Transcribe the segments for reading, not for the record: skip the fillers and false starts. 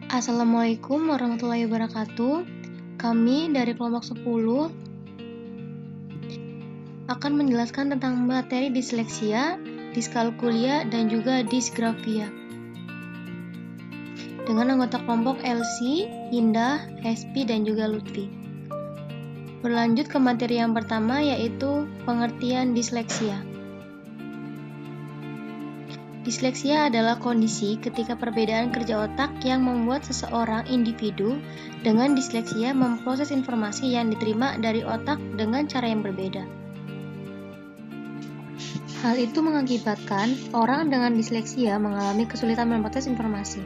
Assalamualaikum warahmatullahi wabarakatuh. Kami dari kelompok 10 akan menjelaskan tentang materi disleksia, diskalkulia, dan juga disgrafia. Dengan anggota kelompok Elsie, Indah, Hespi, dan juga Lutfi. Berlanjut ke materi yang pertama, yaitu pengertian disleksia. Disleksia adalah kondisi ketika perbedaan kerja otak yang membuat seseorang individu dengan disleksia memproses informasi yang diterima dari otak dengan cara yang berbeda. Hal itu mengakibatkan orang dengan disleksia mengalami kesulitan memproses informasi.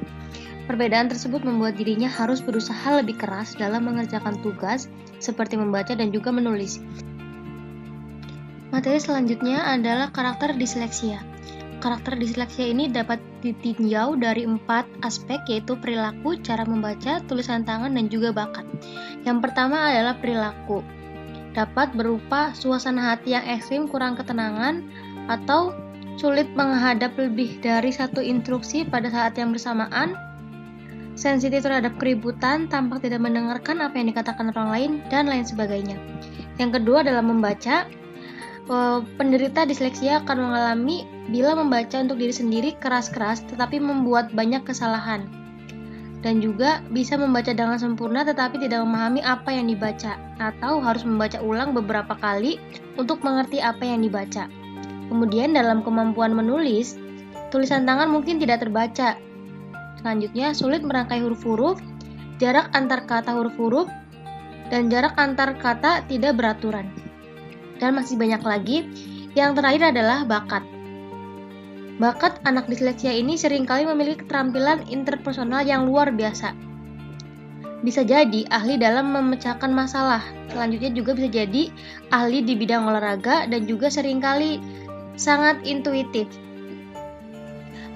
Perbedaan tersebut membuat dirinya harus berusaha lebih keras dalam mengerjakan tugas seperti membaca dan juga menulis. Materi selanjutnya adalah karakter disleksia. Karakter disleksia ini dapat ditinjau dari 4 aspek, yaitu perilaku, cara membaca, tulisan tangan, dan juga bakat. Yang pertama adalah perilaku. Dapat berupa suasana hati yang ekstrim, kurang ketenangan, atau sulit menghadap lebih dari satu instruksi pada saat yang bersamaan, sensitif terhadap keributan, tampak tidak mendengarkan apa yang dikatakan orang lain, dan lain sebagainya. Yang kedua adalah membaca. Penderita disleksia akan mengalami bila membaca untuk diri sendiri keras-keras tetapi membuat banyak kesalahan, dan juga bisa membaca dengan sempurna tetapi tidak memahami apa yang dibaca, atau harus membaca ulang beberapa kali untuk mengerti apa yang dibaca. Kemudian dalam kemampuan menulis, tulisan tangan mungkin tidak terbaca. Selanjutnya, sulit merangkai huruf-huruf, jarak antar kata huruf-huruf, dan jarak antar kata tidak beraturan. Dan masih banyak lagi. Yang terakhir adalah bakat. Bakat anak disleksia ini seringkali memiliki keterampilan interpersonal yang luar biasa. Bisa jadi ahli dalam memecahkan masalah. Selanjutnya juga bisa jadi ahli di bidang olahraga dan juga seringkali sangat intuitif.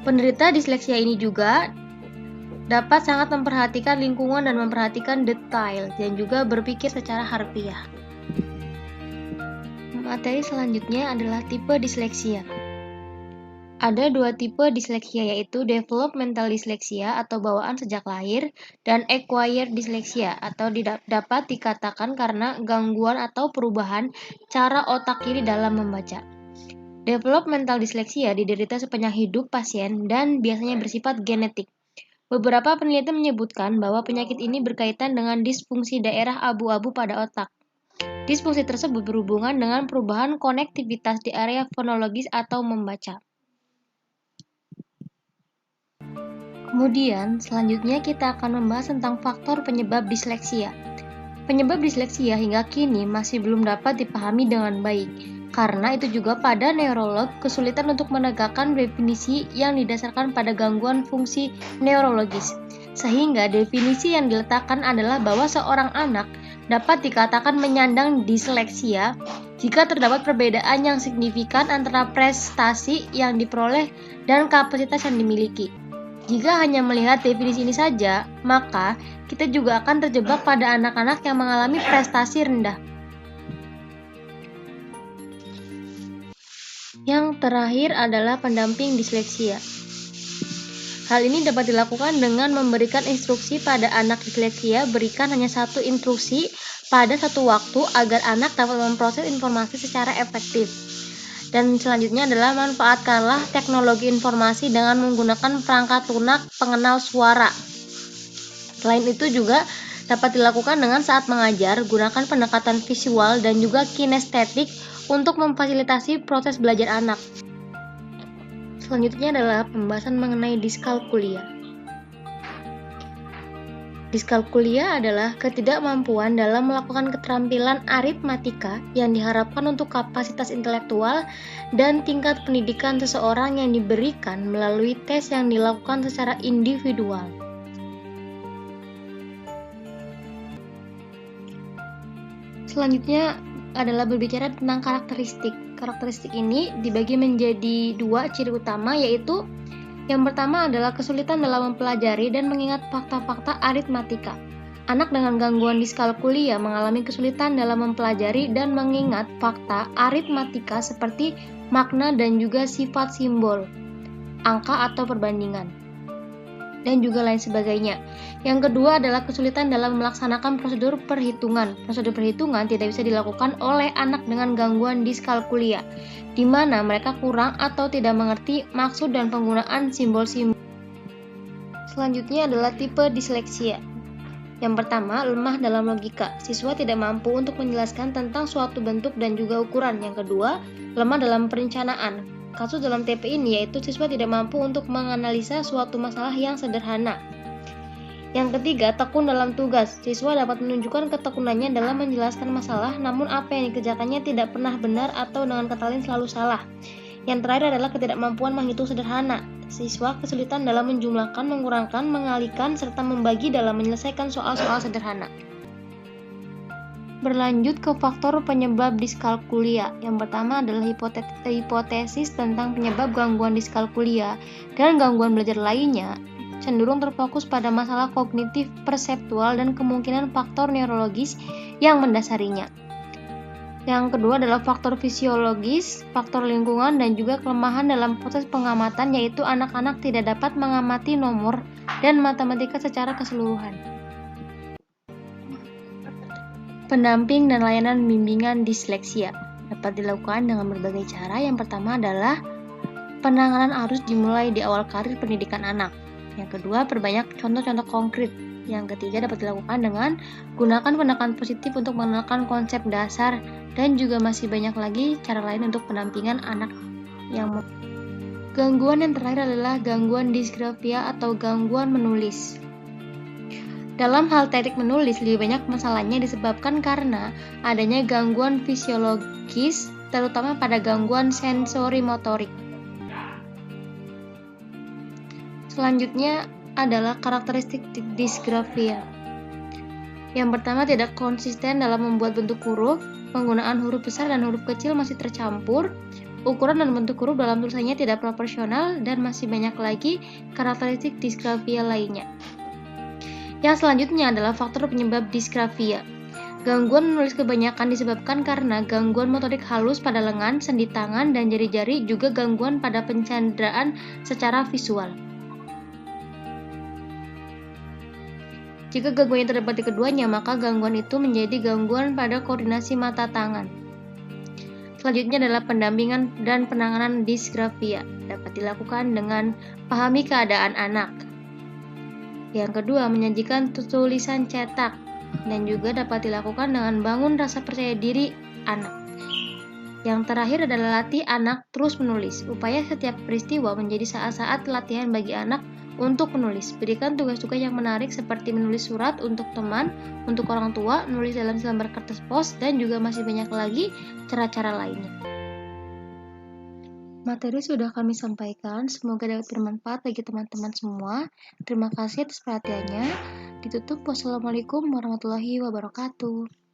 Penderita disleksia ini juga dapat sangat memperhatikan lingkungan dan memperhatikan detail dan juga berpikir secara harfiah. Materi selanjutnya adalah tipe disleksia. Ada 2 tipe disleksia, yaitu developmental disleksia atau bawaan sejak lahir dan acquired disleksia atau dapat dikatakan karena gangguan atau perubahan cara otak kiri dalam membaca. Developmental disleksia diderita sepanjang hidup pasien dan biasanya bersifat genetik. Beberapa penelitian menyebutkan bahwa penyakit ini berkaitan dengan disfungsi daerah abu-abu pada otak. Disfungsi tersebut berhubungan dengan perubahan konektivitas di area fonologis atau membaca. Kemudian, selanjutnya kita akan membahas tentang faktor penyebab disleksia. Penyebab disleksia hingga kini masih belum dapat dipahami dengan baik, karena itu juga pada neurolog kesulitan untuk menegakkan definisi yang didasarkan pada gangguan fungsi neurologis. Sehingga definisi yang diletakkan adalah bahwa seorang anak dapat dikatakan menyandang disleksia jika terdapat perbedaan yang signifikan antara prestasi yang diperoleh dan kapasitas yang dimiliki. Jika hanya melihat definisi ini saja, maka kita juga akan terjebak pada anak-anak yang mengalami prestasi rendah. Yang terakhir adalah pendamping disleksia. Hal ini dapat dilakukan dengan memberikan instruksi pada anak disleksia. Berikan hanya satu instruksi pada satu waktu agar anak dapat memproses informasi secara efektif. Dan selanjutnya adalah manfaatkanlah teknologi informasi dengan menggunakan perangkat lunak pengenal suara. Selain itu juga dapat dilakukan dengan saat mengajar, gunakan pendekatan visual dan juga kinestetik untuk memfasilitasi proses belajar anak. Selanjutnya adalah pembahasan mengenai diskalkulia. Diskalkulia adalah ketidakmampuan dalam melakukan keterampilan aritmatika yang diharapkan untuk kapasitas intelektual dan tingkat pendidikan seseorang yang diberikan melalui tes yang dilakukan secara individual. Selanjutnya adalah berbicara tentang karakteristik. Karakteristik ini dibagi menjadi 2 ciri utama, yaitu yang pertama adalah kesulitan dalam mempelajari dan mengingat fakta-fakta aritmatika. Anak dengan gangguan diskalkulia mengalami kesulitan dalam mempelajari dan mengingat fakta aritmatika seperti makna dan juga sifat simbol, angka atau perbandingan. dan juga lain sebagainya. Yang kedua adalah kesulitan dalam melaksanakan prosedur perhitungan. Prosedur perhitungan tidak bisa dilakukan oleh anak dengan gangguan diskalkulia, di mana mereka kurang atau tidak mengerti maksud dan penggunaan simbol-simbol. Selanjutnya adalah tipe disleksia. Yang pertama, lemah dalam logika. Siswa tidak mampu untuk menjelaskan tentang suatu bentuk dan juga ukuran. Yang kedua, lemah dalam perencanaan. Kasus dalam TP ini yaitu siswa tidak mampu untuk menganalisa suatu masalah yang sederhana. Yang ketiga, tekun dalam tugas. Siswa dapat menunjukkan ketekunannya dalam menjelaskan masalah, namun apa yang dikerjakannya tidak pernah benar atau dengan kata lain selalu salah. Yang terakhir adalah ketidakmampuan menghitung sederhana. Siswa kesulitan dalam menjumlahkan, mengurangkan, mengalihkan, serta membagi dalam menyelesaikan soal-soal sederhana. Berlanjut ke faktor penyebab diskalkulia. Yang pertama adalah hipotesis tentang penyebab gangguan diskalkulia dan gangguan belajar lainnya cenderung terfokus pada masalah kognitif perseptual dan kemungkinan faktor neurologis yang mendasarinya. Yang kedua adalah faktor fisiologis, faktor lingkungan, dan juga kelemahan dalam proses pengamatan, yaitu anak-anak tidak dapat mengamati nomor dan matematika secara keseluruhan. Pendamping dan layanan bimbingan disleksia dapat dilakukan dengan berbagai cara. Yang pertama adalah penanganan harus dimulai di awal karir pendidikan anak. Yang kedua, perbanyak contoh-contoh konkret. Yang ketiga, dapat dilakukan dengan gunakan pendekatan positif untuk mengenalkan konsep dasar, dan juga masih banyak lagi cara lain untuk pendampingan anak yang Gangguan yang terakhir adalah gangguan disgrafia atau gangguan menulis. Dalam hal teknik menulis, lebih banyak masalahnya disebabkan karena adanya gangguan fisiologis, terutama pada gangguan sensori motorik. Selanjutnya adalah karakteristik disgrafia. Yang pertama, tidak konsisten dalam membuat bentuk huruf, penggunaan huruf besar dan huruf kecil masih tercampur, ukuran dan bentuk huruf dalam tulisannya tidak proporsional, dan masih banyak lagi karakteristik disgrafia lainnya. Yang selanjutnya adalah faktor penyebab disgrafia. Gangguan menulis kebanyakan disebabkan karena gangguan motorik halus pada lengan, sendi tangan, dan jari-jari, juga gangguan pada pencanderaan secara visual. Jika gangguan yang terdapat di keduanya, maka gangguan itu menjadi gangguan pada koordinasi mata tangan. Selanjutnya adalah pendampingan dan penanganan disgrafia. Dapat dilakukan dengan pahami keadaan anak. Yang kedua, menyajikan tulisan cetak, dan juga dapat dilakukan dengan bangun rasa percaya diri anak. Yang terakhir adalah latih anak terus menulis. Upaya setiap peristiwa menjadi saat-saat latihan bagi anak untuk menulis. Berikan tugas-tugas yang menarik seperti menulis surat untuk teman, untuk orang tua, menulis dalam selembar kertas pos, dan juga masih banyak lagi cara-cara lainnya. Materi sudah kami sampaikan, semoga dapat bermanfaat bagi teman-teman semua. Terima kasih atas perhatiannya. Ditutup. Wassalamualaikum warahmatullahi wabarakatuh.